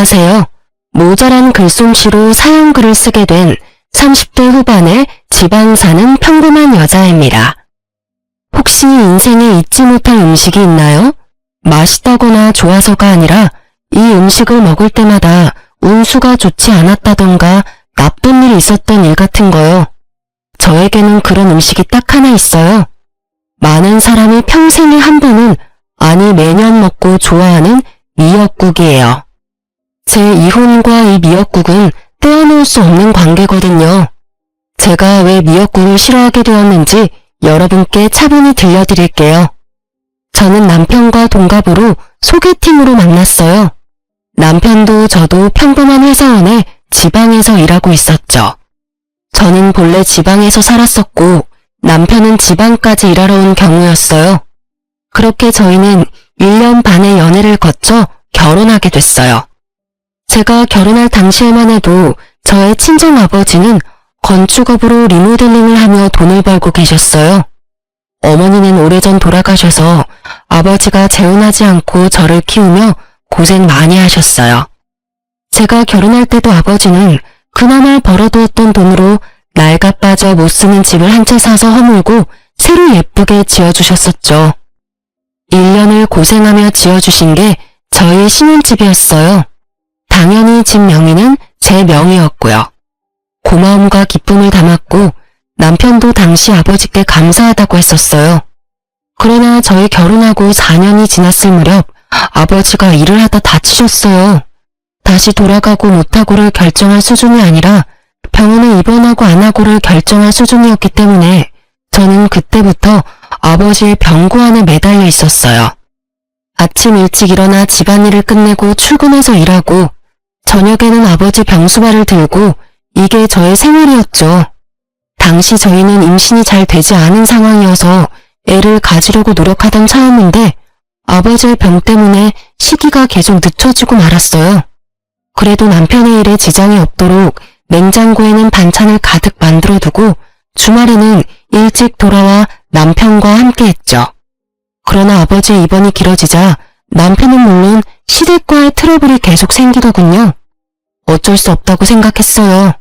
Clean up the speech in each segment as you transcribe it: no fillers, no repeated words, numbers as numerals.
안녕하세요. 모자란 글솜씨로 사연글을 쓰게 된 30대 후반의 지방 사는 평범한 여자입니다. 혹시 인생에 잊지 못할 음식이 있나요? 맛있다거나 좋아서가 아니라 이 음식을 먹을 때마다 운수가 좋지 않았다던가 나쁜 일이 있었던 일 같은 거요. 저에게는 그런 음식이 딱 하나 있어요. 많은 사람이 평생에 한 번은, 아니 매년 먹고 좋아하는 미역국이에요. 제 이혼과 이 미역국은 떼어놓을 수 없는 관계거든요. 제가 왜 미역국을 싫어하게 되었는지 여러분께 차분히 들려드릴게요. 저는 남편과 동갑으로 소개팅으로 만났어요. 남편도 저도 평범한 회사원에 지방에서 일하고 있었죠. 저는 본래 지방에서 살았었고 남편은 지방까지 일하러 온 경우였어요. 그렇게 저희는 1년 반의 연애를 거쳐 결혼하게 됐어요. 제가 결혼할 당시에만 해도 저의 친정아버지는 건축업으로 리모델링을 하며 돈을 벌고 계셨어요. 어머니는 오래전 돌아가셔서 아버지가 재혼하지 않고 저를 키우며 고생 많이 하셨어요. 제가 결혼할 때도 아버지는 그나마 벌어두었던 돈으로 낡아 빠져 못 쓰는 집을 한 채 사서 허물고 새로 예쁘게 지어주셨었죠. 1년을 고생하며 지어주신 게 저희 신혼집이었어요. 당연히 집 명의는 제 명의였고요. 고마움과 기쁨을 담았고 남편도 당시 아버지께 감사하다고 했었어요. 그러나 저희 결혼하고 4년이 지났을 무렵 아버지가 일을 하다 다치셨어요. 다시 돌아가고 못하고를 결정할 수준이 아니라 병원에 입원하고 안 하고를 결정할 수준이었기 때문에 저는 그때부터 아버지의 병고 안에 매달려 있었어요. 아침 일찍 일어나 집안일을 끝내고 출근해서 일하고 저녁에는 아버지 병수발을 들고 이게 저의 생활이었죠. 당시 저희는 임신이 잘 되지 않은 상황이어서 애를 가지려고 노력하던 차였는데 아버지의 병 때문에 시기가 계속 늦춰지고 말았어요. 그래도 남편의 일에 지장이 없도록 냉장고에는 반찬을 가득 만들어두고 주말에는 일찍 돌아와 남편과 함께 했죠. 그러나 아버지의 입원이 길어지자 남편은 물론 시댁과의 트러블이 계속 생기더군요. 어쩔 수 없다고 생각했어요.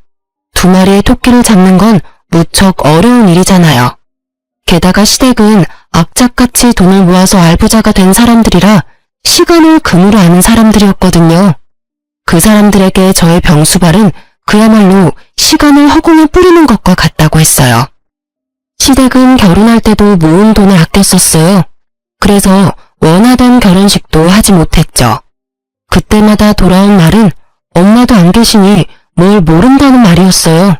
2마리의 토끼를 잡는 건 무척 어려운 일이잖아요. 게다가 시댁은 악착같이 돈을 모아서 알부자가 된 사람들이라 시간을 금으로 아는 사람들이었거든요. 그 사람들에게 저의 병수발은 그야말로 시간을 허공에 뿌리는 것과 같다고 했어요. 시댁은 결혼할 때도 모은 돈을 아껴 썼어요. 그래서 원하던 결혼식도 하지 못했죠. 그때마다 돌아온 말은 엄마도 안 계시니 뭘 모른다는 말이었어요.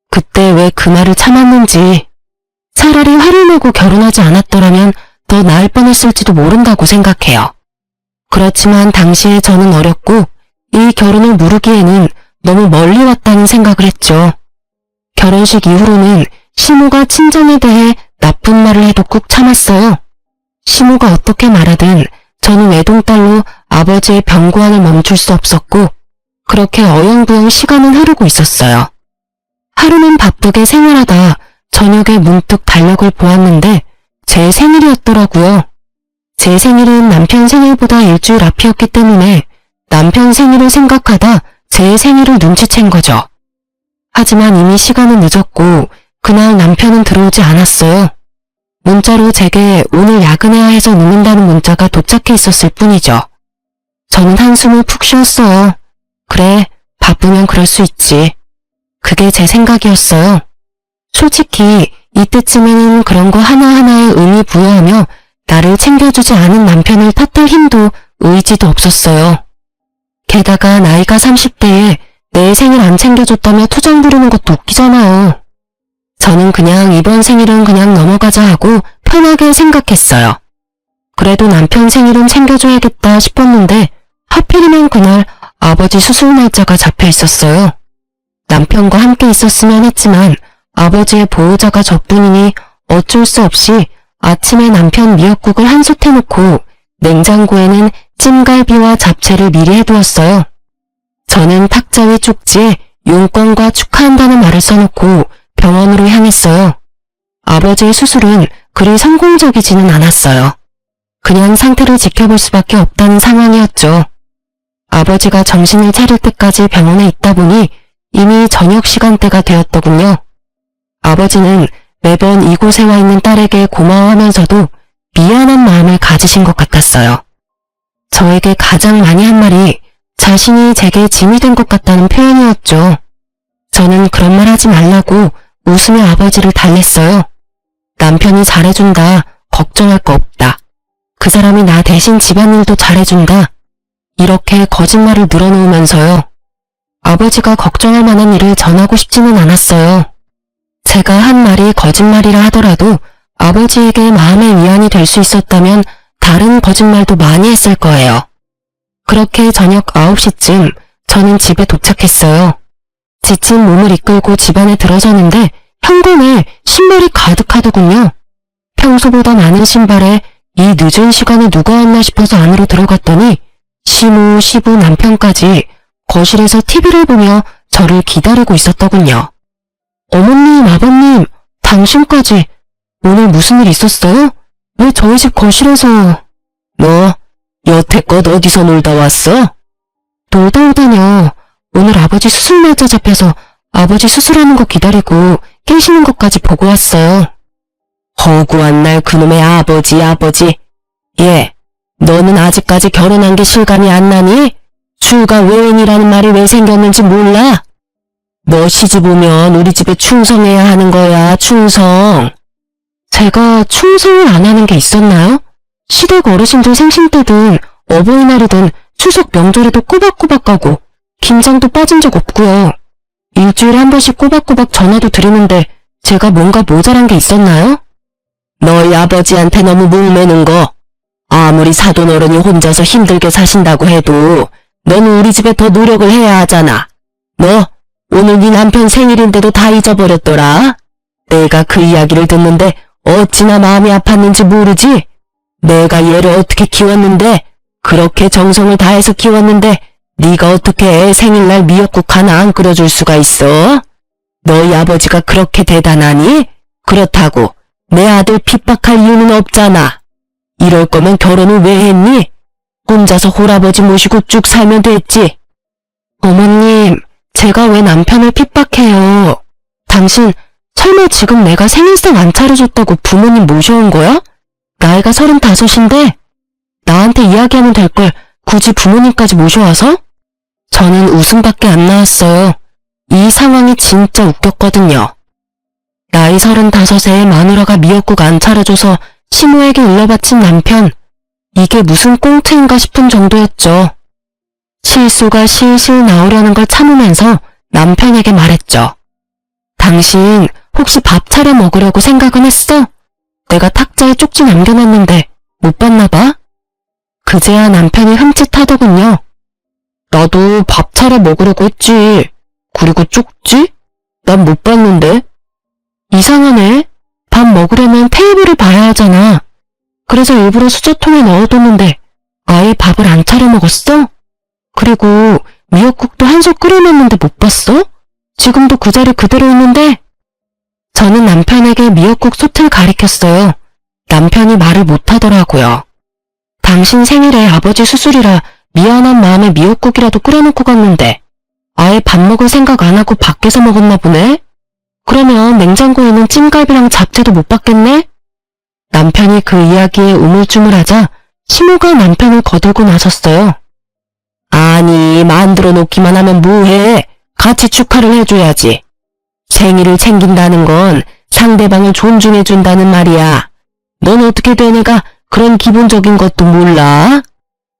그때 왜 그 말을 참았는지. 차라리 화를 내고 결혼하지 않았더라면 더 나을 뻔했을지도 모른다고 생각해요. 그렇지만 당시에 저는 어렸고 이 결혼을 무르기에는 너무 멀리 왔다는 생각을 했죠. 결혼식 이후로는 시모가 친정에 대해 나쁜 말을 해도 꾹 참았어요. 시모가 어떻게 말하든 저는 외동딸로 아버지의 병고안을 멈출 수 없었고 그렇게 어영부영 시간은 흐르고 있었어요. 하루는 바쁘게 생활하다 저녁에 문득 달력을 보았는데 제 생일이었더라고요. 제 생일은 남편 생일보다 일주일 앞이었기 때문에 남편 생일을 생각하다 제 생일을 눈치챈 거죠. 하지만 이미 시간은 늦었고 그날 남편은 들어오지 않았어요. 문자로 제게 오늘 야근해야 해서 늦는다는 문자가 도착해 있었을 뿐이죠. 저는 한숨을 푹 쉬었어요. 그래, 바쁘면 그럴 수 있지. 그게 제 생각이었어요. 솔직히 이때쯤에는 그런 거 하나하나에 의미 부여하며 나를 챙겨주지 않은 남편을 탓할 힘도 의지도 없었어요. 게다가 나이가 30대에 내 생일 안 챙겨줬다며 투정 부르는 것도 웃기잖아요. 저는 그냥 이번 생일은 그냥 넘어가자 하고 편하게 생각했어요. 그래도 남편 생일은 챙겨줘야겠다 싶었는데 하필이면 그날 아버지 수술 날짜가 잡혀 있었어요. 남편과 함께 있었으면 했지만 아버지의 보호자가 저뿐이니 어쩔 수 없이 아침에 남편 미역국을 한솥 해놓고 냉장고에는 찜갈비와 잡채를 미리 해두었어요. 저는 탁자 위 쪽지에 용건과 축하한다는 말을 써놓고 병원으로 향했어요. 아버지의 수술은 그리 성공적이지는 않았어요. 그냥 상태를 지켜볼 수밖에 없다는 상황이었죠. 아버지가 정신을 차릴 때까지 병원에 있다 보니 이미 저녁 시간대가 되었더군요. 아버지는 매번 이곳에 와 있는 딸에게 고마워하면서도 미안한 마음을 가지신 것 같았어요. 저에게 가장 많이 한 말이 자신이 제게 짐이 된 것 같다는 표현이었죠. 저는 그런 말 하지 말라고 웃으며 아버지를 달랬어요. 남편이 잘해준다. 걱정할 거 없다. 그 사람이 나 대신 집안일도 잘해준다. 이렇게 거짓말을 늘어놓으면서요. 아버지가 걱정할 만한 일을 전하고 싶지는 않았어요. 제가 한 말이 거짓말이라 하더라도 아버지에게 마음의 위안이 될 수 있었다면 다른 거짓말도 많이 했을 거예요. 그렇게 저녁 9시쯤 저는 집에 도착했어요. 지친 몸을 이끌고 집 안에 들어서는데 현관에 신발이 가득하더군요. 평소보다 많은 신발에 이 늦은 시간에 누가 왔나 싶어서 안으로 들어갔더니 시부 남편까지 거실에서 TV를 보며 저를 기다리고 있었더군요. 어머님, 아버님, 당신까지 오늘 무슨 일 있었어요? 왜 저희 집 거실에서... 너 여태껏 어디서 놀다 왔어? 놀다 오다뇨. 오늘 아버지 수술 날짜 잡혀서 아버지 수술하는 거 기다리고 깨시는 것까지 보고 왔어요. 허구한 날 그놈의 아버지. 예, 너는 아직까지 결혼한 게 실감이 안 나니? 출가 외인이라는 말이 왜 생겼는지 몰라? 너 시집 오면 우리 집에 충성해야 하는 거야, 충성. 제가 충성을 안 하는 게 있었나요? 시댁 어르신들 생신 때든 어버이날이든 추석 명절에도 꼬박꼬박 가고 김장도 빠진 적 없고요. 일주일에 한 번씩 꼬박꼬박 전화도 드리는데 제가 뭔가 모자란 게 있었나요? 너희 아버지한테 너무 목매는 거. 아무리 사돈 어른이 혼자서 힘들게 사신다고 해도 너는 우리 집에 더 노력을 해야 하잖아. 너 오늘 네 남편 생일인데도 다 잊어버렸더라. 내가 그 이야기를 듣는데 어찌나 마음이 아팠는지 모르지? 내가 얘를 어떻게 키웠는데, 그렇게 정성을 다해서 키웠는데 네가 어떻게 애 생일날 미역국 하나 안 끓여줄 수가 있어? 너희 아버지가 그렇게 대단하니? 그렇다고 내 아들 핍박할 이유는 없잖아. 이럴 거면 결혼을 왜 했니? 혼자서 홀아버지 모시고 쭉 살면 됐지. 어머님, 제가 왜 남편을 핍박해요? 당신 설마 지금 내가 생일상 안 차려줬다고 부모님 모셔온 거야? 나이가 35인데 나한테 이야기하면 될 걸 굳이 부모님까지 모셔와서? 저는 웃음밖에 안 나왔어요. 이 상황이 진짜 웃겼거든요. 나이 35에 마누라가 미역국 안 차려줘서 시모에게 일러바친 남편. 이게 무슨 꽁트인가 싶은 정도였죠. 실수가 실실 나오려는 걸 참으면서 남편에게 말했죠. 당신 혹시 밥 차려 먹으려고 생각은 했어? 내가 탁자에 쪽지 남겨놨는데 못 봤나 봐? 그제야 남편이 흠칫하더군요. 나도 밥 차려 먹으려고 했지. 그리고 쪽지? 난 못 봤는데. 이상하네. 밥 먹으려면 테이블을 봐야 하잖아. 그래서 일부러 수저통에 넣어뒀는데 아예 밥을 안 차려 먹었어? 그리고 미역국도 한 솥 끓여놨는데 못 봤어? 지금도 그 자리 그대로 있는데? 저는 남편에게 미역국 솥을 가리켰어요. 남편이 말을 못하더라고요. 당신 생일에 아버지 수술이라 미안한 마음에 미역국이라도 끓여놓고 갔는데 아예 밥 먹을 생각 안 하고 밖에서 먹었나 보네? 그러면 냉장고에 있는 찜갈비랑 잡채도 못 봤겠네? 남편이 그 이야기에 우물쭈물하자 시모가 남편을 거들고 나섰어요. 아니, 만들어 놓기만 하면 뭐해? 같이 축하를 해줘야지. 생일을 챙긴다는 건 상대방을 존중해준다는 말이야. 넌 어떻게 된 애가 그런 기본적인 것도 몰라?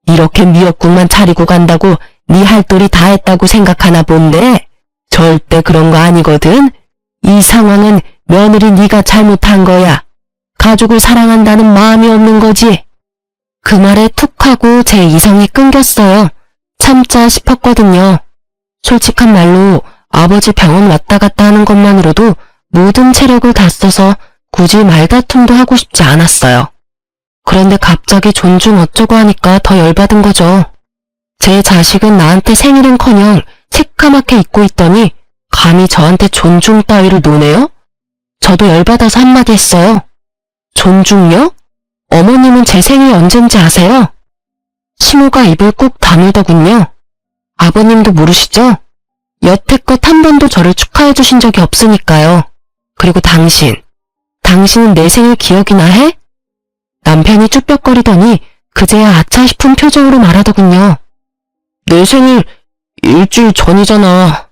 이렇게 미역국만 차리고 간다고 네 할 도리 다 했다고 생각하나 본데 절대 그런 거 아니거든. 이 상황은 며느리 네가 잘못한 거야. 가족을 사랑한다는 마음이 없는 거지. 그 말에 툭 하고 제 이성이 끊겼어요. 참자 싶었거든요. 솔직한 말로 아버지 병원 왔다 갔다 하는 것만으로도 모든 체력을 다 써서 굳이 말다툼도 하고 싶지 않았어요. 그런데 갑자기 존중 어쩌고 하니까 더 열받은 거죠. 제 자식은 나한테 생일은커녕 새까맣게 잊고 있더니 감히 저한테 존중 따위를 노네요? 저도 열받아서 한마디 했어요. 존중요? 어머님은 제 생일 언젠지 아세요? 시모가 입을 꾹 다물더군요. 아버님도 모르시죠? 여태껏 한 번도 저를 축하해 주신 적이 없으니까요. 그리고 당신은 내 생일 기억이나 해? 남편이 쭈뼛거리더니 그제야 아차 싶은 표정으로 말하더군요. 내 생일 일주일 전이잖아.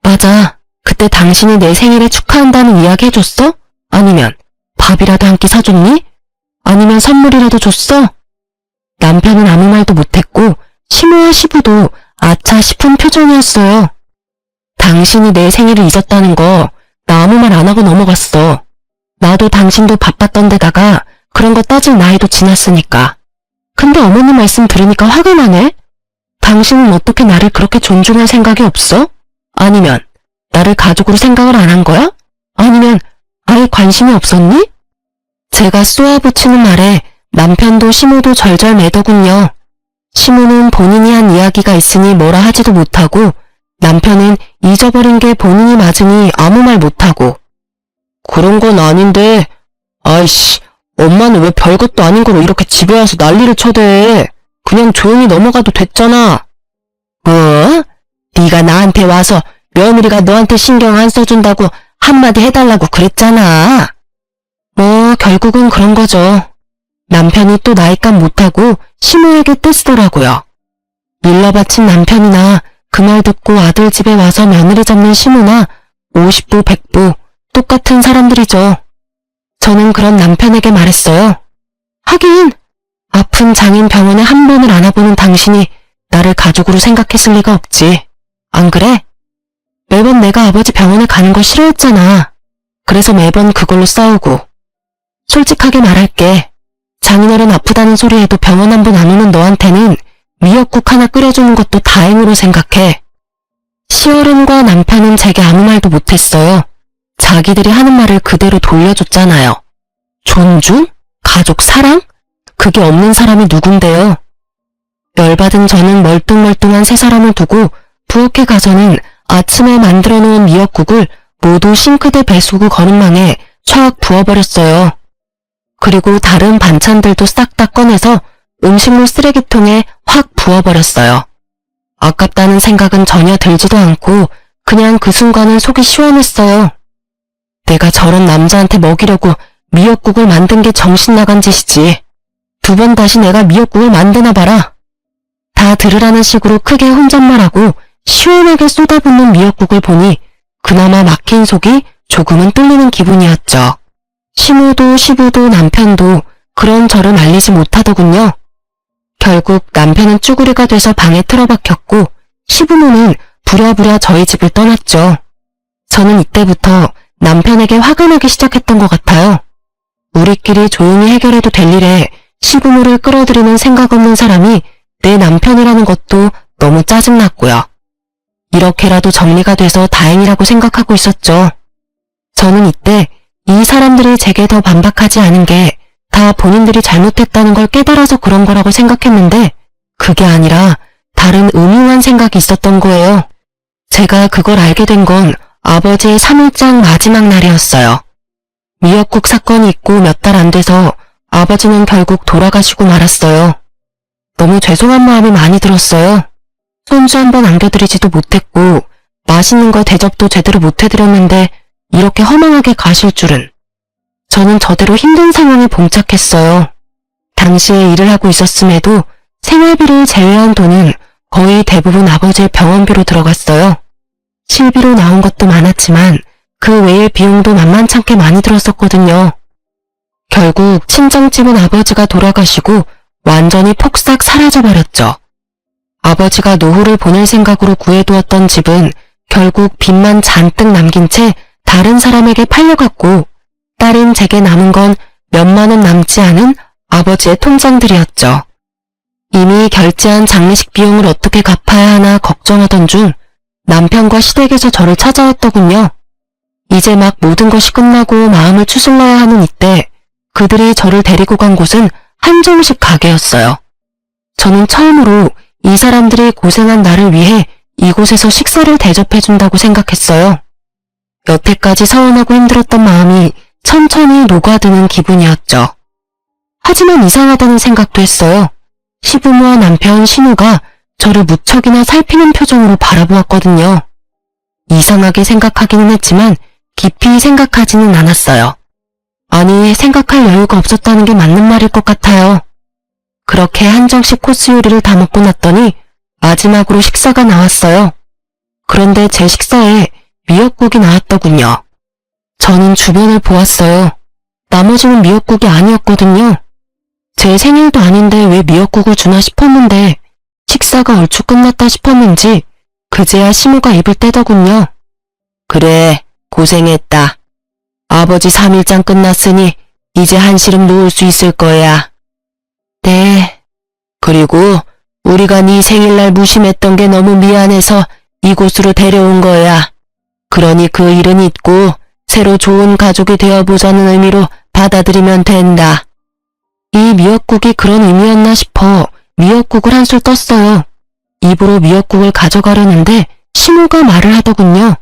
맞아. 그때 당신이 내 생일에 축하한다는 이야기 해줬어? 아니면 밥이라도 한 끼 사줬니? 아니면 선물이라도 줬어? 남편은 아무 말도 못했고 시모와 시부도 아차 싶은 표정이었어요. 당신이 내 생일을 잊었다는 거 나 아무 말 안 하고 넘어갔어. 나도 당신도 바빴던 데다가 그런 거 따질 나이도 지났으니까. 근데 어머님 말씀 들으니까 화가 나네? 당신은 어떻게 나를 그렇게 존중할 생각이 없어? 아니면 나를 가족으로 생각을 안 한 거야? 아니면 아예 관심이 없었니? 제가 쏘아붙이는 말에 남편도 시모도 절절 매더군요. 시모는 본인이 한 이야기가 있으니 뭐라 하지도 못하고 남편은 잊어버린 게 본인이 맞으니 아무 말 못하고. 그런 건 아닌데. 아이씨, 엄마는 왜 별것도 아닌 거로 이렇게 집에 와서 난리를 쳐대. 그냥 조용히 넘어가도 됐잖아. 뭐? 네가 나한테 와서 며느리가 너한테 신경 안 써준다고 한마디 해달라고 그랬잖아. 뭐 결국은 그런 거죠. 남편이 또 나이값 못하고 시모에게 떼쓰더라고요. 일러 바친 남편이나 그 말 듣고 아들 집에 와서 며느리 잡는 시모나 50부 100부 똑같은 사람들이죠. 저는 그런 남편에게 말했어요. 하긴 아픈 장인 병원에 한 번을 안아보는 당신이 나를 가족으로 생각했을 리가 없지. 안 그래? 매번 내가 아버지 병원에 가는 거 싫어했잖아. 그래서 매번 그걸로 싸우고. 솔직하게 말할게. 장인어른 아프다는 소리에도 병원 한 번 안 오는 너한테는 미역국 하나 끓여주는 것도 다행으로 생각해. 시어른과 남편은 제게 아무 말도 못했어요. 자기들이 하는 말을 그대로 돌려줬잖아요. 존중? 가족 사랑? 그게 없는 사람이 누군데요? 열받은 저는 멀뚱멀뚱한 세 사람을 두고 부엌에 가서는 아침에 만들어 놓은 미역국을 모두 싱크대 배수구 거름망에 촥 부어버렸어요. 그리고 다른 반찬들도 싹 다 꺼내서 음식물 쓰레기통에 확 부어버렸어요. 아깝다는 생각은 전혀 들지도 않고 그냥 그 순간은 속이 시원했어요. 내가 저런 남자한테 먹이려고 미역국을 만든 게 정신 나간 짓이지. 두 번 다시 내가 미역국을 만드나 봐라. 다 들으라는 식으로 크게 혼잣말하고 시원하게 쏟아붓는 미역국을 보니 그나마 막힌 속이 조금은 뚫리는 기분이었죠. 시모도 시부도 남편도 그런 저를 말리지 못하더군요. 결국 남편은 쭈구리가 돼서 방에 틀어박혔고 시부모는 부랴부랴 저희 집을 떠났죠. 저는 이때부터 남편에게 화가 나기 시작했던 것 같아요. 우리끼리 조용히 해결해도 될 일에 시부모를 끌어들이는 생각 없는 사람이 내 남편이라는 것도 너무 짜증났고요. 이렇게라도 정리가 돼서 다행이라고 생각하고 있었죠. 저는 이때 이 사람들이 제게 더 반박하지 않은 게 다 본인들이 잘못했다는 걸 깨달아서 그런 거라고 생각했는데 그게 아니라 다른 음흉한 생각이 있었던 거예요. 제가 그걸 알게 된 건 아버지의 3일장 마지막 날이었어요. 미역국 사건이 있고 몇 달 안 돼서 아버지는 결국 돌아가시고 말았어요. 너무 죄송한 마음이 많이 들었어요. 손주 한 번 안겨드리지도 못했고 맛있는 거 대접도 제대로 못 해드렸는데 이렇게 허망하게 가실 줄은. 저는 저대로 힘든 상황에 봉착했어요. 당시에 일을 하고 있었음에도 생활비를 제외한 돈은 거의 대부분 아버지의 병원비로 들어갔어요. 실비로 나온 것도 많았지만 그 외의 비용도 만만찮게 많이 들었었거든요. 결국 친정집은 아버지가 돌아가시고 완전히 폭삭 사라져버렸죠. 아버지가 노후를 보낼 생각으로 구해두었던 집은 결국 빚만 잔뜩 남긴 채 다른 사람에게 팔려갔고 딸인 제게 남은 건 몇만 원 남지 않은 아버지의 통장들이었죠. 이미 결제한 장례식 비용을 어떻게 갚아야 하나 걱정하던 중 남편과 시댁에서 저를 찾아왔더군요. 이제 막 모든 것이 끝나고 마음을 추슬러야 하는 이때 그들이 저를 데리고 간 곳은 한정식 가게였어요. 저는 처음으로 이 사람들이 고생한 나를 위해 이곳에서 식사를 대접해준다고 생각했어요. 여태까지 서운하고 힘들었던 마음이 천천히 녹아드는 기분이었죠. 하지만 이상하다는 생각도 했어요. 시부모와 남편 신우가 저를 무척이나 살피는 표정으로 바라보았거든요. 이상하게 생각하기는 했지만 깊이 생각하지는 않았어요. 아니, 생각할 여유가 없었다는 게 맞는 말일 것 같아요. 그렇게 한정식 코스 요리를 다 먹고 났더니 마지막으로 식사가 나왔어요. 그런데 제 식사에 미역국이 나왔더군요. 저는 주변을 보았어요. 나머지는 미역국이 아니었거든요. 제 생일도 아닌데 왜 미역국을 주나 싶었는데 식사가 얼추 끝났다 싶었는지 그제야 시무가 입을 떼더군요. 그래, 고생했다. 아버지 3일장 끝났으니 이제 한시름 놓을 수 있을 거야. 네. 그리고 우리가 네 생일날 무심했던 게 너무 미안해서 이곳으로 데려온 거야. 그러니 그 일은 잊고 새로 좋은 가족이 되어보자는 의미로 받아들이면 된다. 이 미역국이 그런 의미였나 싶어 미역국을 한술 떴어요. 입으로 미역국을 가져가려는데 시무가 말을 하더군요.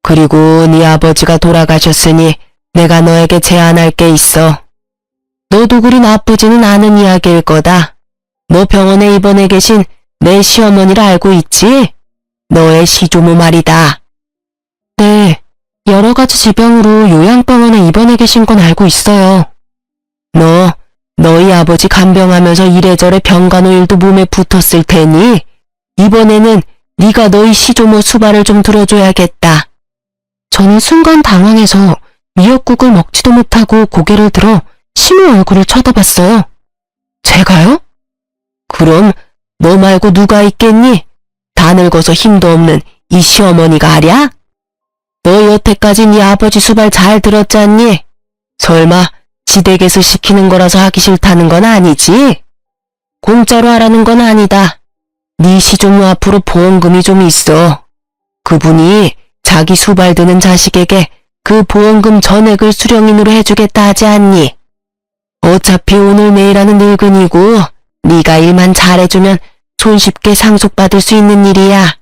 그리고 네 아버지가 돌아가셨으니 내가 너에게 제안할 게 있어. 너도 그리 나쁘지는 않은 이야기일 거다. 너 병원에 입원해 계신 내 시어머니를 알고 있지? 너의 시조모 말이다. 네, 여러 가지 지병으로 요양병원에 입원해 계신 건 알고 있어요. 너희 아버지 간병하면서 이래저래 병간호일도 몸에 붙었을 테니 이번에는 네가 너희 시조모 수발을 좀 들어줘야겠다. 저는 순간 당황해서 미역국을 먹지도 못하고 고개를 들어 시무 얼굴을 쳐다봤어요. 제가요? 그럼 너 말고 누가 있겠니? 다 늙어서 힘도 없는 이 시어머니가 아랴? 너 여태까지 네 아버지 수발 잘 들었잖니? 설마 지댁에서 시키는 거라서 하기 싫다는 건 아니지? 공짜로 하라는 건 아니다. 네 시조모 앞으로 보험금이 좀 있어. 그분이 자기 수발 드는 자식에게 그 보험금 전액을 수령인으로 해주겠다 하지 않니? 어차피 오늘 내일 하는 늙은이고 네가 일만 잘해주면 손쉽게 상속받을 수 있는 일이야.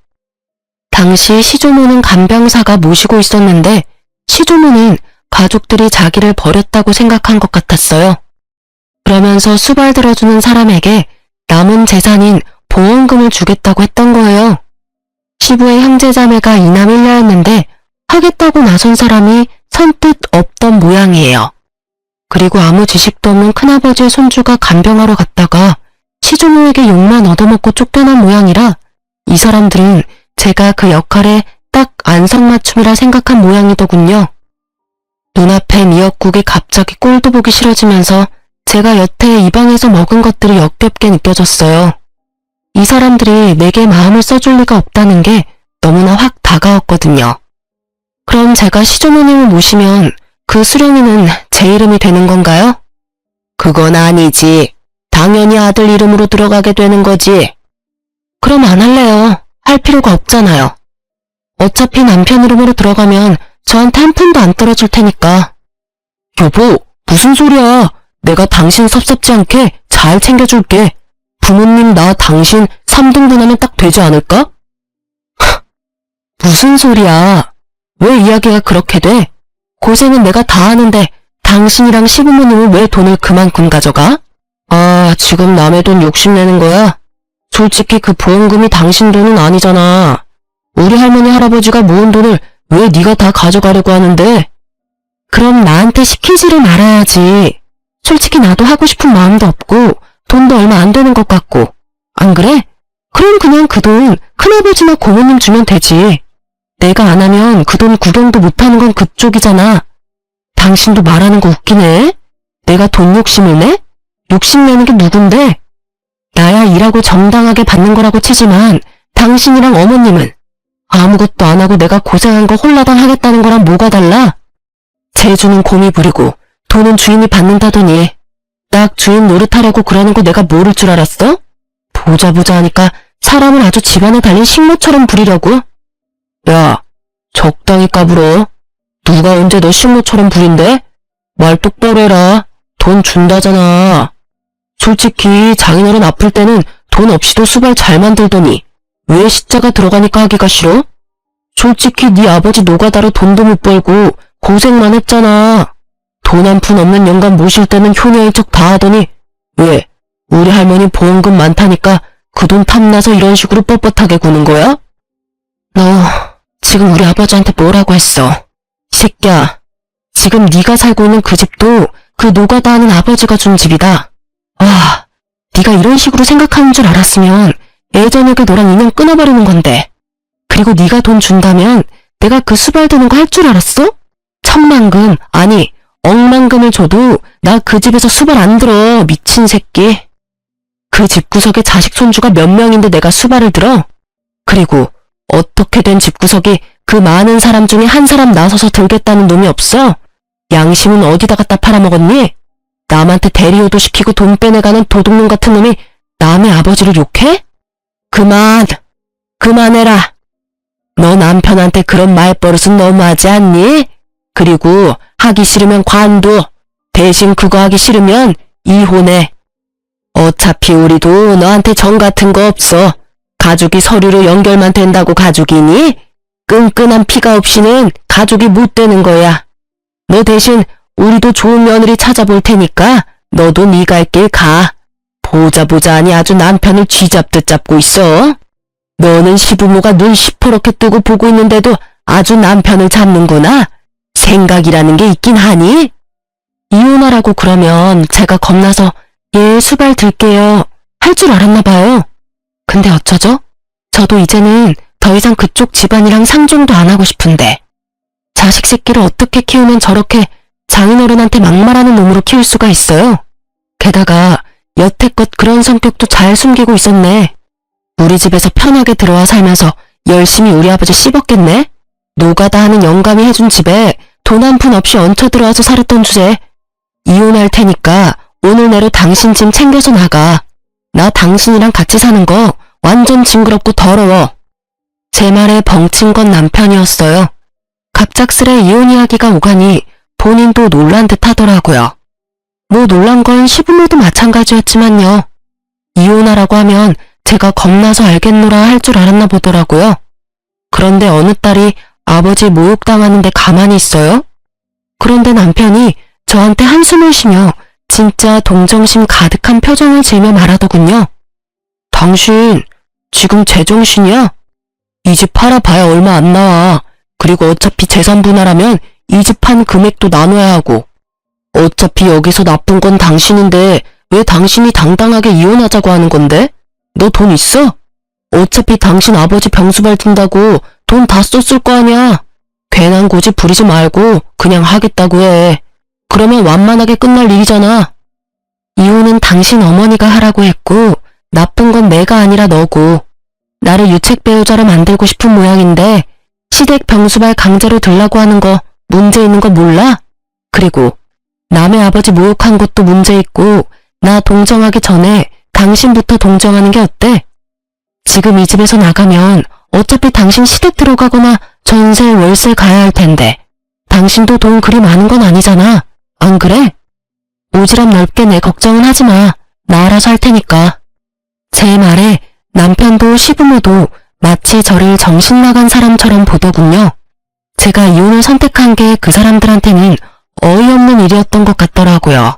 당시 시조모는 간병사가 모시고 있었는데 시조모는 가족들이 자기를 버렸다고 생각한 것 같았어요. 그러면서 수발 들어주는 사람에게 남은 재산인 보험금을 주겠다고 했던 거예요. 시부의 형제자매가 이남 일녀였는데 하겠다고 나선 사람이 선뜻 없던 모양이에요. 그리고 아무 지식도 없는 큰아버지의 손주가 간병하러 갔다가 시조모에게 욕만 얻어먹고 쫓겨난 모양이라 이 사람들은 제가 그 역할에 딱 안성맞춤이라 생각한 모양이더군요. 눈앞에 미역국이 갑자기 꼴도 보기 싫어지면서 제가 여태 이 방에서 먹은 것들이 역겹게 느껴졌어요. 이 사람들이 내게 마음을 써줄 리가 없다는 게 너무나 확 다가왔거든요. 그럼 제가 시조모님을 모시면 그 수령이는 제 이름이 되는 건가요? 그건 아니지. 당연히 아들 이름으로 들어가게 되는 거지. 그럼 안 할래요. 할 필요가 없잖아요. 어차피 남편 이름으로 들어가면 저한테 한 푼도 안 떨어질 테니까. 여보, 무슨 소리야. 내가 당신 섭섭지 않게 잘 챙겨줄게. 부모님 나 당신 3등분하면 딱 되지 않을까? 무슨 소리야. 왜 이야기가 그렇게 돼? 고생은 내가 다 하는데 당신이랑 시부모님은 왜 돈을 그만큼 가져가? 아, 지금 남의 돈 욕심내는 거야? 솔직히 그 보험금이 당신 돈은 아니잖아. 우리 할머니 할아버지가 모은 돈을 왜 네가 다 가져가려고 하는데? 그럼 나한테 시키지를 말아야지. 솔직히 나도 하고 싶은 마음도 없고 돈도 얼마 안 되는 것 같고. 안 그래? 그럼 그냥 그 돈 큰아버지나 고모님 주면 되지. 내가 안 하면 그 돈 구경도 못하는 건 그쪽이잖아. 당신도 말하는 거 웃기네. 내가 돈 욕심을 내? 욕심내는 게 누군데? 나야 일하고 정당하게 받는 거라고 치지만 당신이랑 어머님은 아무것도 안 하고 내가 고생한 거 홀라당 하겠다는 거랑 뭐가 달라? 재주는 곰이 부리고 돈은 주인이 받는다더니 딱 주인 노릇하려고 그러는 거 내가 모를 줄 알았어? 보자 하니까 사람을 아주 집안에 달린 식모처럼 부리려고? 야, 적당히 까불어. 누가 언제 너 식모처럼 부린대? 말 똑바로 해라. 돈 준다잖아. 솔직히 장인어른 아플 때는 돈 없이도 수발 잘 만들더니 왜 시자가 들어가니까 하기가 싫어? 솔직히 네 아버지 노가다로 돈도 못 벌고 고생만 했잖아. 돈 한 푼 없는 영감 모실 때는 효녀인 척 다 하더니 왜 우리 할머니 보험금 많다니까 그 돈 탐나서 이런 식으로 뻣뻣하게 구는 거야? 너 지금 우리 아버지한테 뭐라고 했어? 이 새끼야, 지금 네가 살고 있는 그 집도 그 노가다 하는 아버지가 준 집이다. 와, 네가 이런 식으로 생각하는 줄 알았으면 예전에 그 너랑 인연 끊어버리는 건데. 그리고 네가 돈 준다면 내가 그 수발 드는 거 할 줄 알았어? 천만금, 아니 억만금을 줘도 나 그 집에서 수발 안 들어, 미친 새끼. 그 집구석에 자식 손주가 몇 명인데 내가 수발을 들어? 그리고 어떻게 된 집구석이 그 많은 사람 중에 한 사람 나서서 들겠다는 놈이 없어? 양심은 어디다 갖다 팔아먹었니? 남한테 대리효도 시키고 돈 빼내가는 도둑놈 같은 놈이 남의 아버지를 욕해? 그만해라. 너 남편한테 그런 말버릇은 너무하지 않니? 그리고 하기 싫으면 관둬. 대신 그거 하기 싫으면 이혼해. 어차피 우리도 너한테 정 같은 거 없어. 가족이 서류로 연결만 된다고 가족이니? 끈끈한 피가 없이는 가족이 못 되는 거야. 너 대신 우리도 좋은 며느리 찾아볼 테니까 너도 네 갈 길 가. 보자 하니 아주 남편을 쥐잡듯 잡고 있어. 너는 시부모가 눈 시퍼렇게 뜨고 보고 있는데도 아주 남편을 잡는구나. 생각이라는 게 있긴 하니? 이혼하라고 그러면 제가 겁나서 예, 수발 들게요 할 줄 알았나 봐요. 근데 어쩌죠? 저도 이제는 더 이상 그쪽 집안이랑 상종도 안 하고 싶은데. 자식 새끼를 어떻게 키우면 저렇게 장인어른한테 막말하는 놈으로 키울 수가 있어요? 게다가 여태껏 그런 성격도 잘 숨기고 있었네. 우리 집에서 편하게 들어와 살면서 열심히 우리 아버지 씹었겠네? 노가다 하는 영감이 해준 집에 돈 한 푼 없이 얹혀 들어와서 살았던 주제. 이혼할 테니까 오늘 내로 당신 짐 챙겨서 나가. 나 당신이랑 같이 사는 거 완전 징그럽고 더러워. 제 말에 벙친 건 남편이었어요. 갑작스레 이혼 이야기가 오가니 본인도 놀란 듯 하더라고요. 뭐 놀란 건 시부모도 마찬가지였지만요. 이혼하라고 하면 제가 겁나서 알겠노라 할 줄 알았나 보더라고요. 그런데 어느 딸이 아버지 모욕당하는데 가만히 있어요? 그런데 남편이 저한테 한숨을 쉬며 진짜 동정심 가득한 표정을 지으며 말하더군요. 당신 지금 제정신이야? 이 집 팔아봐야 얼마 안 나와. 그리고 어차피 재산 분할하면 이 집 판 금액도 나눠야 하고. 어차피 여기서 나쁜 건 당신인데 왜 당신이 당당하게 이혼하자고 하는 건데? 너 돈 있어? 어차피 당신 아버지 병수발 든다고 돈 다 썼을 거 아니야. 괜한 고집 부리지 말고 그냥 하겠다고 해. 그러면 완만하게 끝날 일이잖아. 이혼은 당신 어머니가 하라고 했고 나쁜 건 내가 아니라 너고. 나를 유책 배우자로 만들고 싶은 모양인데 시댁 병수발 강제로 들라고 하는 거 문제 있는 거 몰라? 그리고 남의 아버지 모욕한 것도 문제 있고 나 동정하기 전에 당신부터 동정하는 게 어때? 지금 이 집에서 나가면 어차피 당신 시댁 들어가거나 전세 월세 가야 할 텐데 당신도 돈 그리 많은 건 아니잖아. 안 그래? 오지랖 넓게 내 걱정은 하지 마. 나 알아서 할 테니까. 제 말에 남편도 시부모도 마치 저를 정신 나간 사람처럼 보더군요. 제가 이혼을 선택한 게 그 사람들한테는 어이없는 일이었던 것 같더라고요.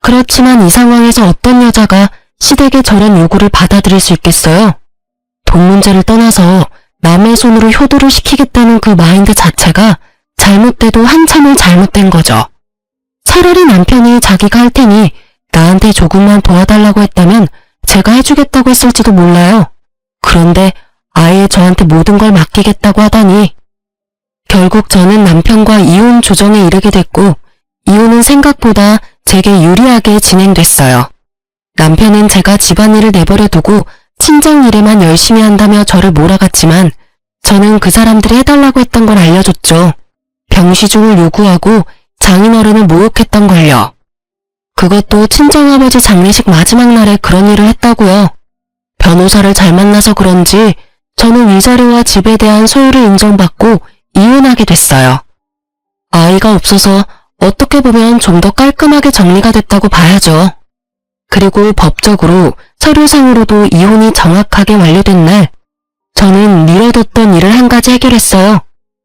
그렇지만 이 상황에서 어떤 여자가 시댁의 저런 요구를 받아들일 수 있겠어요? 돈 문제를 떠나서 남의 손으로 효도를 시키겠다는 그 마인드 자체가 잘못돼도 한참을 잘못된 거죠. 차라리 남편이 자기가 할 테니 나한테 조금만 도와달라고 했다면 제가 해주겠다고 했을지도 몰라요. 그런데 아예 저한테 모든 걸 맡기겠다고 하다니. 결국 저는 남편과 이혼 조정에 이르게 됐고 이혼은 생각보다 제게 유리하게 진행됐어요. 남편은 제가 집안일을 내버려 두고 친정 일에만 열심히 한다며 저를 몰아갔지만 저는 그 사람들이 해달라고 했던 걸 알려줬죠. 병시중을 요구하고 장인어른을 모욕했던 걸요. 그것도 친정아버지 장례식 마지막 날에 그런 일을 했다고요. 변호사를 잘 만나서 그런지 저는 위자료와 집에 대한 소유를 인정받고 이혼하게 됐어요. 아이가 없어서 어떻게 보면 좀 더 깔끔하게 정리가 됐다고 봐야죠. 그리고 법적으로 서류상으로도 이혼이 정확하게 완료된 날 저는 미뤄뒀던 일을 한 가지 해결했어요.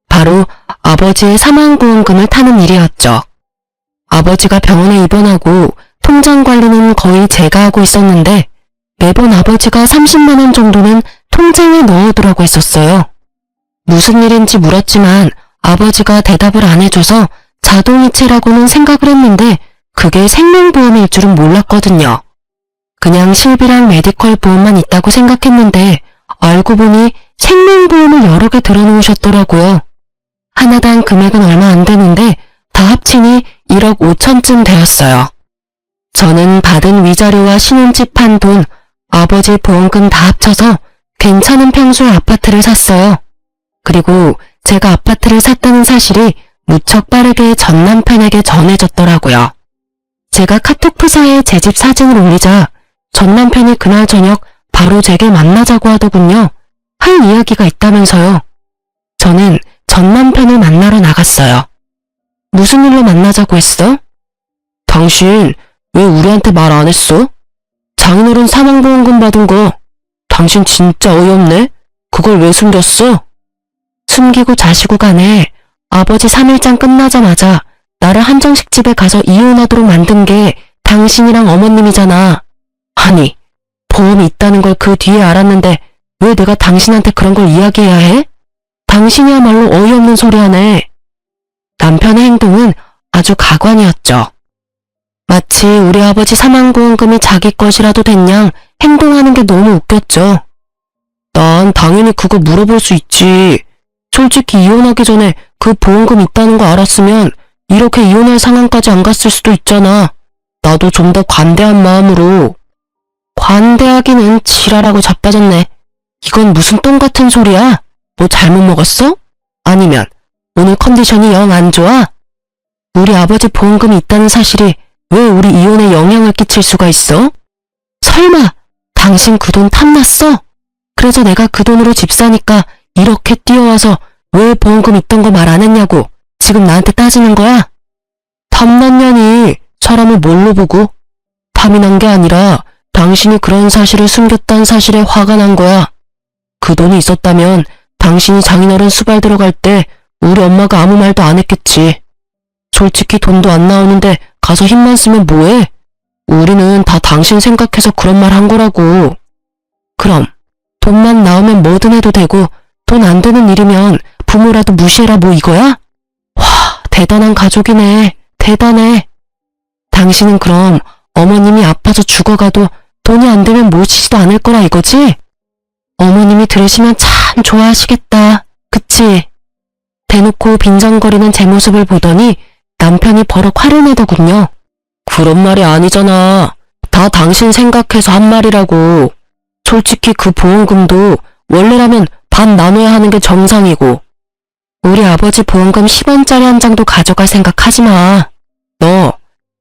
바로 아버지의 사망보험금을 타는 일이었죠. 아버지가 병원에 입원하고 통장 관리는 거의 제가 하고 있었는데 매번 아버지가 30만 원 정도는 통장에 넣어두라고 했었어요. 무슨 일인지 물었지만 아버지가 대답을 안 해줘서 자동이체라고는 생각을 했는데 그게 생명보험일 줄은 몰랐거든요. 그냥 실비랑 메디컬 보험만 있다고 생각했는데 알고 보니 생명보험을 여러 개 들어놓으셨더라고요. 하나당 금액은 얼마 안 되는데 다 합치니 1억 5천쯤 되었어요. 저는 받은 위자료와 신혼집 판 돈, 아버지 보험금 다 합쳐서 괜찮은 평수의 아파트를 샀어요. 그리고 제가 아파트를 샀다는 사실이 무척 빠르게 전 남편에게 전해졌더라고요. 제가 카톡 프사에 제 집 사진을 올리자 전 남편이 그날 저녁 바로 제게 만나자고 하더군요. 할 이야기가 있다면서요. 저는 전 남편을 만나러 나갔어요. 무슨 일로 만나자고 했어? 당신 왜 우리한테 말 안 했어? 장인어른 사망보험금 받은 거 당신 진짜 어이없네? 그걸 왜 숨겼어? 숨기고 자시고 간에 아버지 3일장 끝나자마자 나를 한정식 집에 가서 이혼하도록 만든 게 당신이랑 어머님이잖아. 아니, 보험이 있다는 걸 그 뒤에 알았는데 왜 내가 당신한테 그런 걸 이야기해야 해? 당신이야말로 어이없는 소리 하네. 남편의 행동은 아주 가관이었죠. 마치 우리 아버지 사망보험금이 자기 것이라도 됐냥 행동하는 게 너무 웃겼죠. 난 당연히 그거 물어볼 수 있지. 솔직히 이혼하기 전에 그 보험금 있다는 거 알았으면 이렇게 이혼할 상황까지 안 갔을 수도 있잖아. 나도 좀 더 관대한 마음으로. 관대하기는 지랄하고 자빠졌네. 이건 무슨 똥 같은 소리야? 뭐 잘못 먹었어? 아니면 오늘 컨디션이 영 안 좋아? 우리 아버지 보험금이 있다는 사실이 왜 우리 이혼에 영향을 끼칠 수가 있어? 설마 당신 그 돈 탐났어? 그래서 내가 그 돈으로 집 사니까 이렇게 뛰어와서 왜 보험금 있던 거 말 안 했냐고 지금 나한테 따지는 거야? 탐났냐니 사람을 뭘로 보고? 탐이 난 게 아니라 당신이 그런 사실을 숨겼다는 사실에 화가 난 거야. 그 돈이 있었다면 당신이 장인어른 수발 들어갈 때 우리 엄마가 아무 말도 안 했겠지. 솔직히 돈도 안 나오는데 가서 힘만 쓰면 뭐해? 우리는 다 당신 생각해서 그런 말 한 거라고. 그럼 돈만 나오면 뭐든 해도 되고 돈 안 되는 일이면 부모라도 무시해라 뭐 이거야? 와, 대단한 가족이네. 대단해. 당신은 그럼 어머님이 아파서 죽어가도 돈이 안 되면 모시지도 않을 거라 이거지? 어머님이 들으시면 참 좋아하시겠다. 그치? 대놓고 빈정거리는 제 모습을 보더니 남편이 버럭 화를 내더군요. 그런 말이 아니잖아. 다 당신 생각해서 한 말이라고. 솔직히 그 보험금도 원래라면 반 나눠야 하는 게 정상이고. 우리 아버지 보험금 10원짜리 한 장도 가져갈 생각 하지 마. 너,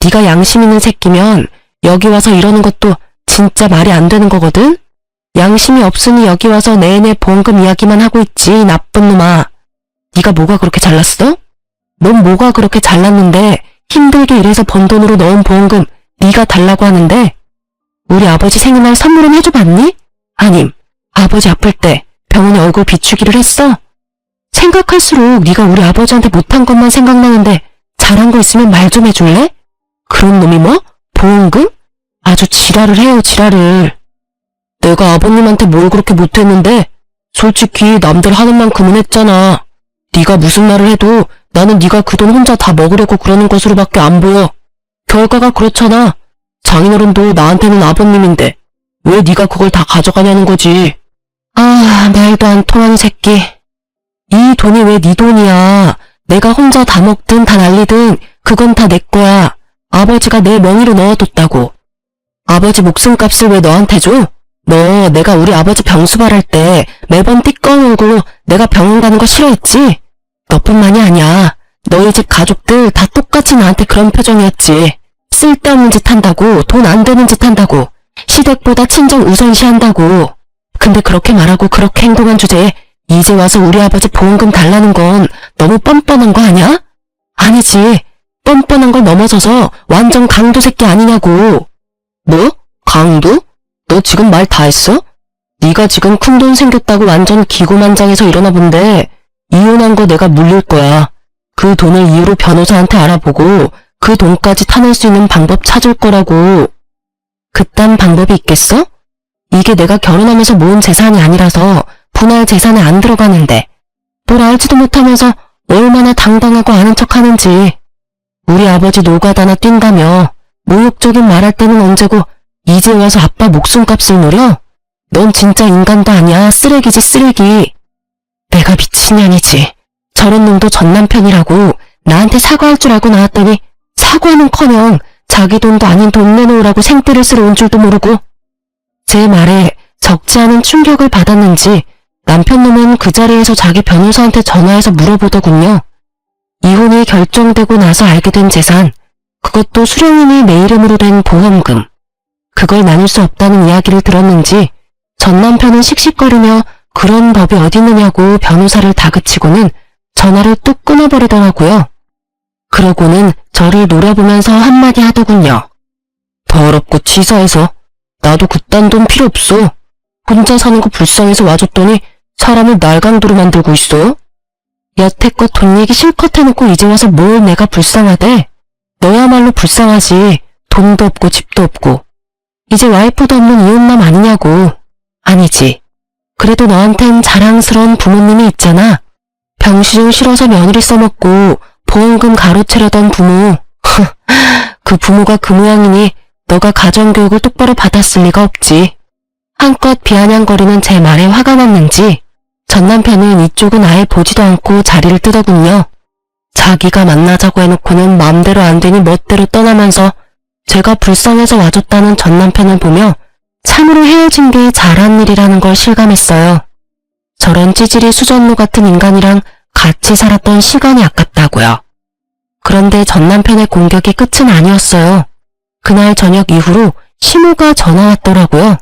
네가 양심 있는 새끼면 여기 와서 이러는 것도 진짜 말이 안 되는 거거든? 양심이 없으니 여기 와서 내내 보험금 이야기만 하고 있지, 나쁜 놈아. 네가 뭐가 그렇게 잘났어? 넌 뭐가 그렇게 잘났는데 힘들게 일해서 번 돈으로 넣은 보험금 네가 달라고 하는데 우리 아버지 생일날 선물은 해줘봤니? 아님 아버지 아플 때 병원에 얼굴 비추기를 했어? 생각할수록 네가 우리 아버지한테 못한 것만 생각나는데 잘한 거 있으면 말 좀 해줄래? 그런 놈이 뭐? 보험금? 아주 지랄을 해요, 지랄을. 내가 아버님한테 뭘 그렇게 못했는데 솔직히 남들 하는 만큼은 했잖아. 네가 무슨 말을 해도 나는 네가 그 돈 혼자 다 먹으려고 그러는 것으로밖에 안 보여. 결과가 그렇잖아. 장인어른도 나한테는 아버님인데 왜 네가 그걸 다 가져가냐는 거지. 아, 말도 안 통하는 새끼. 이 돈이 왜 네 돈이야. 내가 혼자 다 먹든 다 날리든 그건 다 내 거야. 아버지가 내 명의로 넣어뒀다고. 아버지 목숨값을 왜 너한테 줘? 너 내가 우리 아버지 병수발할 때 매번 띠꺼운 얼굴로 내가 병원 가는 거 싫어했지? 너뿐만이 아니야. 너희 집 가족들 다 똑같이 나한테 그런 표정이었지. 쓸데없는 짓 한다고, 돈 안 되는 짓 한다고, 시댁보다 친정 우선시한다고. 근데 그렇게 말하고 그렇게 행동한 주제에 이제 와서 우리 아버지 보험금 달라는 건 너무 뻔뻔한 거 아니야? 아니지. 뻔뻔한 걸 넘어서서 완전 강도 새끼 아니냐고. 뭐? 강도? 너 지금 말 다 했어? 네가 지금 큰돈 생겼다고 완전 기고만장해서 이러나 본데 이혼한 거 내가 물릴 거야. 그 돈을 이유로 변호사한테 알아보고 그 돈까지 타낼 수 있는 방법 찾을 거라고. 그딴 방법이 있겠어? 이게 내가 결혼하면서 모은 재산이 아니라서 분할 재산에 안 들어가는데 뭘 알지도 못하면서 얼마나 당당하고 아는 척하는지. 우리 아버지 노가다나 뛴다며 모욕적인 말할 때는 언제고 이제 와서 아빠 목숨값을 노려? 넌 진짜 인간도 아니야. 쓰레기지 쓰레기. 내가 미친년이지. 저런 놈도 전 남편이라고 나한테 사과할 줄 알고 나왔더니 사과는커녕 자기 돈도 아닌 돈 내놓으라고 생떼를 쓰러 온 줄도 모르고. 제 말에 적지 않은 충격을 받았는지 남편 놈은 그 자리에서 자기 변호사한테 전화해서 물어보더군요. 이혼이 결정되고 나서 알게 된 재산, 그것도 수령님이 내 이름으로 된 보험금, 그걸 나눌 수 없다는 이야기를 들었는지 전 남편은 씩씩거리며 그런 법이 어딨느냐고 변호사를 다그치고는 전화를 뚝 끊어버리더라고요. 그러고는 저를 노려보면서 한마디 하더군요. 더럽고 치사해서 나도 그딴 돈 필요 없어. 혼자 사는 거 불쌍해서 와줬더니 사람을 날강도로 만들고 있어. 여태껏 돈 얘기 실컷 해놓고 이제 와서 뭘 내가 불쌍하대. 너야말로 불쌍하지. 돈도 없고 집도 없고. 이제 와이프도 없는 이혼남 아니냐고. 아니지. 그래도 너한텐 자랑스러운 부모님이 있잖아. 병시중 싫어서 며느리 써먹고 보험금 가로채려던 부모. 그 부모가 그 모양이니 너가 가정교육을 똑바로 받았을 리가 없지. 한껏 비아냥거리는 제 말에 화가 났는지 전 남편은 이쪽은 아예 보지도 않고 자리를 뜨더군요. 자기가 만나자고 해놓고는 맘대로 안 되니 멋대로 떠나면서 제가 불쌍해서 와줬다는 전 남편을 보며 참으로 헤어진 게 잘한 일이라는 걸 실감했어요. 저런 찌질이 수전노 같은 인간이랑 같이 살았던 시간이 아깝다고요. 그런데 전 남편의 공격이 끝은 아니었어요. 그날 저녁 이후로 시모가 전화 왔더라고요.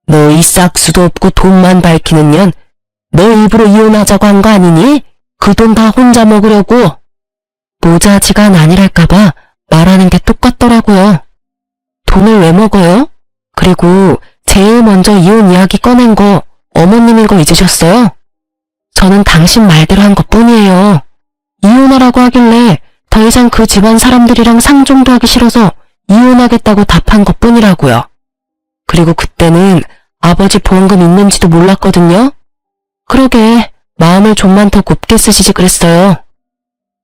너 이 싹수도 없고 돈만 밝히는 년, 너 일부러 이혼하자고 한 거 아니니? 그 돈 다 혼자 먹으려고. 모자지간 아니랄까봐 말하는 게 똑같더라고요. 돈을 왜 먹어요? 그리고 제일 먼저 이혼 이야기 꺼낸 거 어머님인 거 잊으셨어요? 저는 당신 말대로 한 것뿐이에요. 이혼하라고 하길래 더 이상 그 집안 사람들이랑 상종도 하기 싫어서 이혼하겠다고 답한 것뿐이라고요. 그리고 그때는 아버지 보험금 있는지도 몰랐거든요. 그러게 마음을 좀만 더 곱게 쓰시지 그랬어요.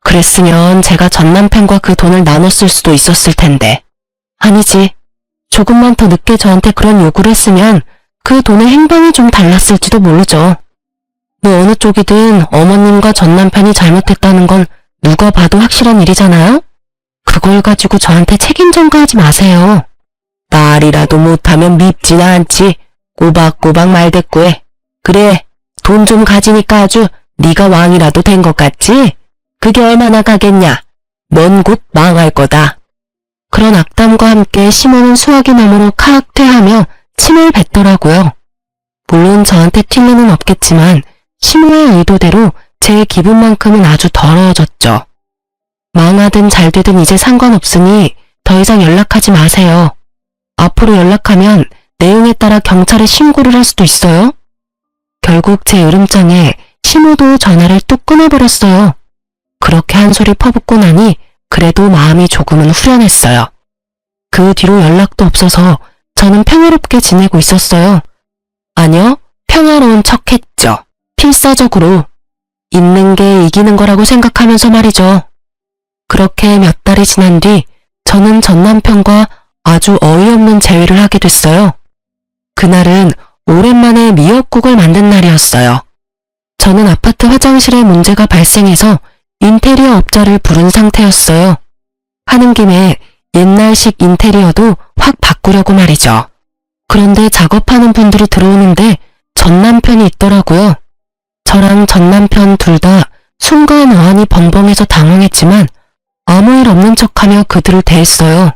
그랬으면 제가 전 남편과 그 돈을 나눴을 수도 있었을 텐데. 아니지. 조금만 더 늦게 저한테 그런 요구를 했으면 그 돈의 행방이 좀 달랐을지도 모르죠. 뭐 어느 쪽이든 어머님과 전 남편이 잘못했다는 건 누가 봐도 확실한 일이잖아요? 그걸 가지고 저한테 책임 전가하지 마세요. 말이라도 못하면 밉지나 않지. 꼬박꼬박 말대꾸해. 그래, 돈 좀 가지니까 아주 네가 왕이라도 된 것 같지? 그게 얼마나 가겠냐. 넌 곧 망할 거다. 그런 악담과 함께 시모는 수화기 너머로 카악퇴하며 침을 뱉더라고요. 물론 저한테 튈 리는 없겠지만 시모의 의도대로 제 기분만큼은 아주 더러워졌죠. 망하든 잘되든 이제 상관없으니 더 이상 연락하지 마세요. 앞으로 연락하면 내용에 따라 경찰에 신고를 할 수도 있어요. 결국 제 으름장에 시모도 전화를 뚝 끊어버렸어요. 그렇게 한 소리 퍼붓고 나니 그래도 마음이 조금은 후련했어요. 그 뒤로 연락도 없어서 저는 평화롭게 지내고 있었어요. 아니요, 평화로운 척했죠. 필사적으로. 있는 게 이기는 거라고 생각하면서 말이죠. 그렇게 몇 달이 지난 뒤 저는 전 남편과 아주 어이없는 재회를 하게 됐어요. 그날은 오랜만에 미역국을 만든 날이었어요. 저는 아파트 화장실에 문제가 발생해서 인테리어 업자를 부른 상태였어요. 하는 김에 옛날식 인테리어도 확 바꾸려고 말이죠. 그런데 작업하는 분들이 들어오는데 전 남편이 있더라고요. 저랑 전 남편 둘 다 순간 어안이 벙벙해서 당황했지만 아무 일 없는 척하며 그들을 대했어요.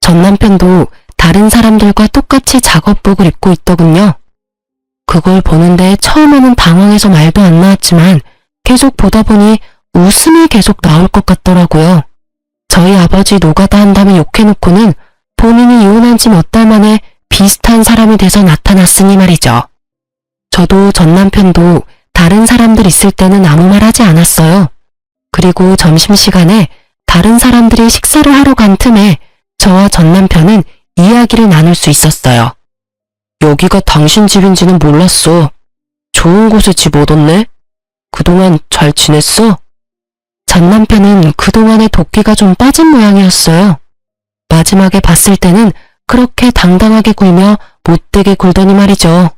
전 남편도 다른 사람들과 똑같이 작업복을 입고 있더군요. 그걸 보는데 처음에는 당황해서 말도 안 나왔지만 계속 보다 보니 웃음이 계속 나올 것 같더라고요. 저희 아버지 노가다 한다며 욕해놓고는 본인이 이혼한 지 몇 달 만에 비슷한 사람이 돼서 나타났으니 말이죠. 저도 전 남편도 다른 사람들 있을 때는 아무 말 하지 않았어요. 그리고 점심시간에 다른 사람들이 식사를 하러 간 틈에 저와 전 남편은 이야기를 나눌 수 있었어요. 여기가 당신 집인지는 몰랐어. 좋은 곳에 집 얻었네? 그동안 잘 지냈어? 전 남편은 그동안의 도끼가 좀 빠진 모양이었어요. 마지막에 봤을 때는 그렇게 당당하게 굴며 못되게 굴더니 말이죠.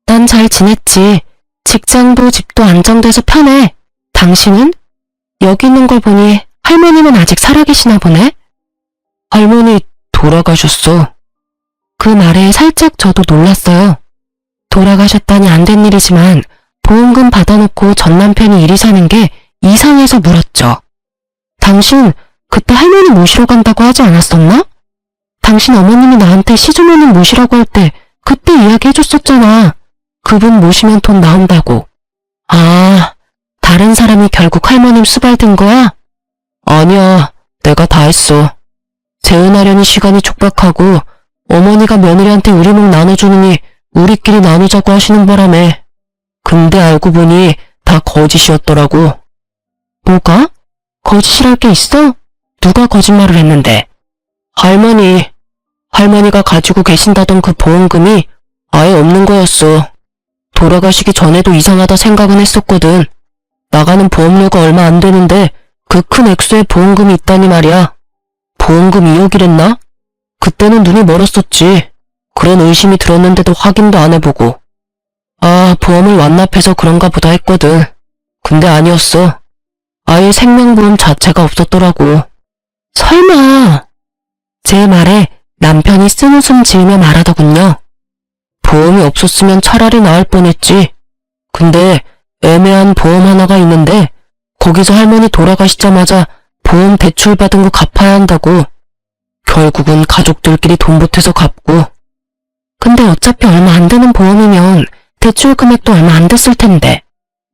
난 잘 지냈지. 직장도 집도 안정돼서 편해. 당신은? 여기 있는 걸 보니 할머니는 아직 살아계시나 보네? 할머니 돌아가셨어. 그 말에 살짝 저도 놀랐어요. 돌아가셨다니 안 된 일이지만 보험금 받아놓고 전 남편이 이리 사는 게 이상해서 물었죠. 당신 그때 할머니 모시러 간다고 하지 않았었나? 당신 어머님이 나한테 시주머니 모시라고 할 때 그때 이야기해줬었잖아. 그분 모시면 돈 나온다고. 아, 다른 사람이 결국 할머님 수발든 거야? 아니야, 내가 다 했어. 재혼하려니 시간이 촉박하고 어머니가 며느리한테 우리 목 나눠주느니 우리끼리 나누자고 하시는 바람에. 근데 알고 보니 다 거짓이었더라고. 뭐가? 거짓이랄 게 있어? 누가 거짓말을 했는데? 할머니가 가지고 계신다던 그 보험금이 아예 없는 거였어. 돌아가시기 전에도 이상하다 생각은 했었거든. 나가는 보험료가 얼마 안 되는데 그 큰 액수의 보험금이 있다니 말이야. 보험금 2억이랬나? 그때는 눈이 멀었었지. 그런 의심이 들었는데도 확인도 안 해보고. 아, 보험을 완납해서 그런가 보다 했거든. 근데 아니었어. 아예 생명보험 자체가 없었더라고. 설마. 제 말에 남편이 쓴웃음 지으며 말하더군요. 보험이 없었으면 차라리 나을 뻔했지. 근데 애매한 보험 하나가 있는데 거기서 할머니 돌아가시자마자 보험 대출 받은 거 갚아야 한다고. 결국은 가족들끼리 돈 보태서 갚고. 근데 어차피 얼마 안 되는 보험이면 대출 금액도 얼마 안 됐을 텐데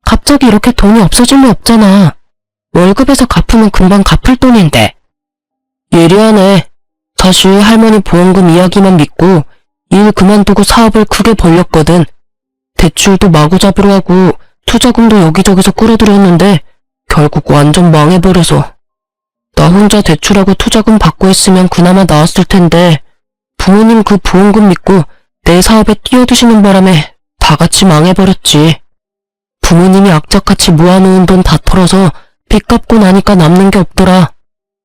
갑자기 이렇게 돈이 없어질 리 없잖아. 월급에서 갚으면 금방 갚을 돈인데. 예리하네. 사실 할머니 보험금 이야기만 믿고 일 그만두고 사업을 크게 벌렸거든. 대출도 마구잡이로 하고 투자금도 여기저기서 끌어들였는데 결국 완전 망해버려서. 나 혼자 대출하고 투자금 받고 했으면 그나마 나았을 텐데 부모님 그 보험금 믿고 내 사업에 뛰어드시는 바람에 다 같이 망해버렸지. 부모님이 악착같이 모아놓은 돈 다 털어서 빚 갚고 나니까 남는 게 없더라.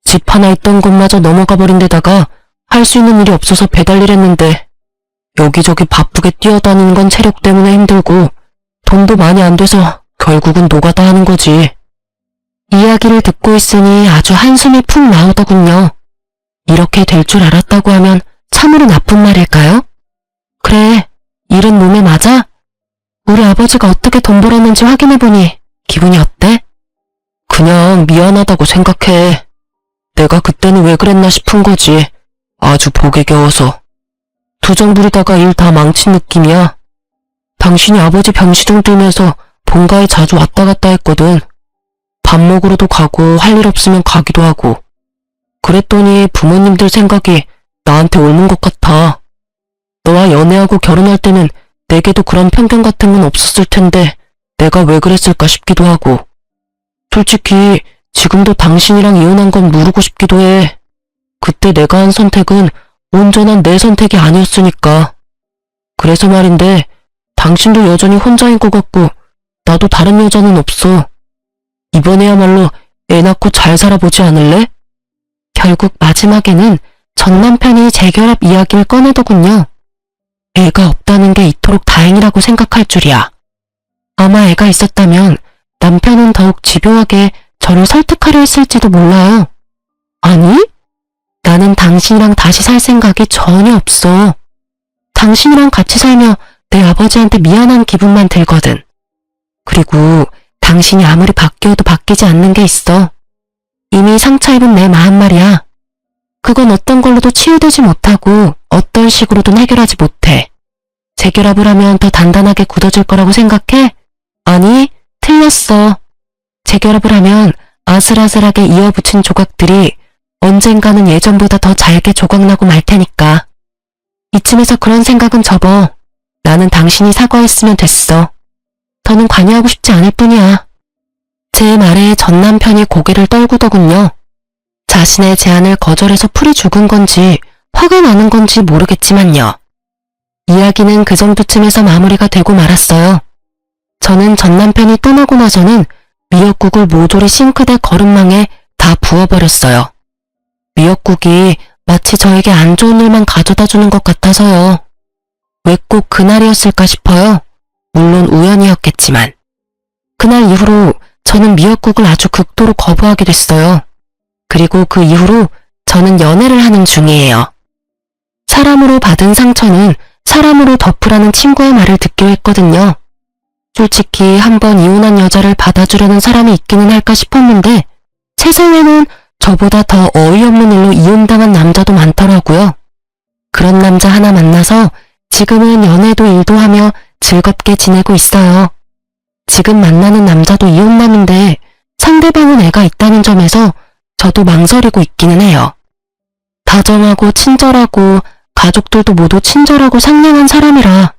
집 하나 있던 것마저 넘어가 버린 데다가 할 수 있는 일이 없어서 배달일 했는데 여기저기 바쁘게 뛰어다니는 건 체력 때문에 힘들고 돈도 많이 안 돼서 결국은 노가다 하는 거지. 이야기를 듣고 있으니 아주 한숨이 푹 나오더군요. 이렇게 될 줄 알았다고 하면 참으로 나쁜 말일까요? 그래, 일은 몸에 맞아? 우리 아버지가 어떻게 돈 벌었는지 확인해보니 기분이 어때? 그냥 미안하다고 생각해. 내가 그때는 왜 그랬나 싶은 거지. 아주 복에 겨워서. 투정 부리다가 일 다 망친 느낌이야. 당신이 아버지 병시중 들면서 본가에 자주 왔다 갔다 했거든. 밥 먹으러도 가고 할 일 없으면 가기도 하고. 그랬더니 부모님들 생각이 나한테 옮은 것 같아. 너와 연애하고 결혼할 때는 내게도 그런 편견 같은 건 없었을 텐데 내가 왜 그랬을까 싶기도 하고. 솔직히 지금도 당신이랑 이혼한 건 모르고 싶기도 해. 그때 내가 한 선택은 온전한 내 선택이 아니었으니까. 그래서 말인데 당신도 여전히 혼자인 것 같고 나도 다른 여자는 없어. 이번에야말로 애 낳고 잘 살아보지 않을래? 결국 마지막에는 전 남편이 재결합 이야기를 꺼내더군요. 애가 없다는 게 이토록 다행이라고 생각할 줄이야. 아마 애가 있었다면 남편은 더욱 집요하게 저를 설득하려 했을지도 몰라요. 아니? 나는 당신이랑 다시 살 생각이 전혀 없어. 당신이랑 같이 살며 내 아버지한테 미안한 기분만 들거든. 그리고 당신이 아무리 바뀌어도 바뀌지 않는 게 있어. 이미 상처 입은 내 마음 말이야. 그건 어떤 걸로도 치유되지 못하고 어떤 식으로든 해결하지 못해. 재결합을 하면 더 단단하게 굳어질 거라고 생각해? 아니, 틀렸어. 재결합을 하면 아슬아슬하게 이어붙인 조각들이 언젠가는 예전보다 더 잘게 조각나고 말 테니까. 이쯤에서 그런 생각은 접어. 나는 당신이 사과했으면 됐어. 더는 관여하고 싶지 않을 뿐이야. 제 말에 전 남편이 고개를 떨구더군요. 자신의 제안을 거절해서 풀이 죽은 건지 화가 나는 건지 모르겠지만요. 이야기는 그 정도쯤에서 마무리가 되고 말았어요. 저는 전 남편이 떠나고 나서는 미역국을 모조리 싱크대 거름망에 다 부어버렸어요. 미역국이 마치 저에게 안 좋은 일만 가져다 주는 것 같아서요. 왜 꼭 그날이었을까 싶어요. 물론 우연이었겠지만. 그날 이후로 저는 미역국을 아주 극도로 거부하게 됐어요. 그리고 그 이후로 저는 연애를 하는 중이에요. 사람으로 받은 상처는 사람으로 덮으라는 친구의 말을 듣기로 했거든요. 솔직히 한번 이혼한 여자를 받아주려는 사람이 있기는 할까 싶었는데 세상에는 저보다 더 어이없는 일로 이혼당한 남자도 많더라고요. 그런 남자 하나 만나서 지금은 연애도 일도 하며 즐겁게 지내고 있어요. 지금 만나는 남자도 이혼남인데 상대방은 애가 있다는 점에서 저도 망설이고 있기는 해요. 다정하고 친절하고 가족들도 모두 친절하고 상냥한 사람이라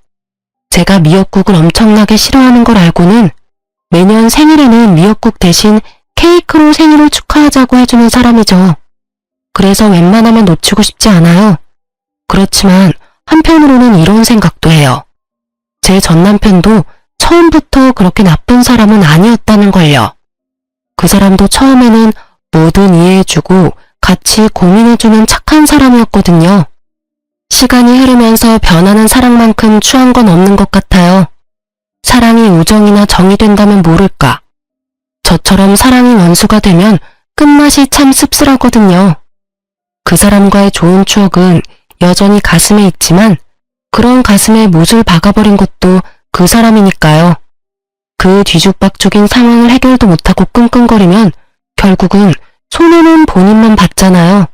제가 미역국을 엄청나게 싫어하는 걸 알고는 매년 생일에는 미역국 대신 케이크로 생일을 축하하자고 해주는 사람이죠. 그래서 웬만하면 놓치고 싶지 않아요. 그렇지만 한편으로는 이런 생각도 해요. 제 전 남편도 처음부터 그렇게 나쁜 사람은 아니었다는 걸요. 그 사람도 처음에는 뭐든 이해해주고 같이 고민해주는 착한 사람이었거든요. 시간이 흐르면서 변하는 사랑만큼 추한 건 없는 것 같아요. 사랑이 우정이나 정이 된다면 모를까. 저처럼 사랑이 원수가 되면 끝맛이 참 씁쓸하거든요. 그 사람과의 좋은 추억은 여전히 가슴에 있지만 그런 가슴에 못을 박아버린 것도 그 사람이니까요. 그 뒤죽박죽인 상황을 해결도 못하고 끙끙거리면 결국은 손해는 본인만 받잖아요.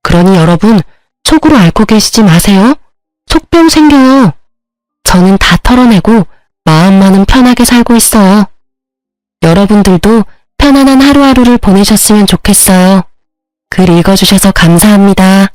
그러니 여러분 속으로 앓고 계시지 마세요. 속병 생겨요. 저는 다 털어내고 마음만은 편하게 살고 있어요. 여러분들도 편안한 하루하루를 보내셨으면 좋겠어요. 글 읽어주셔서 감사합니다.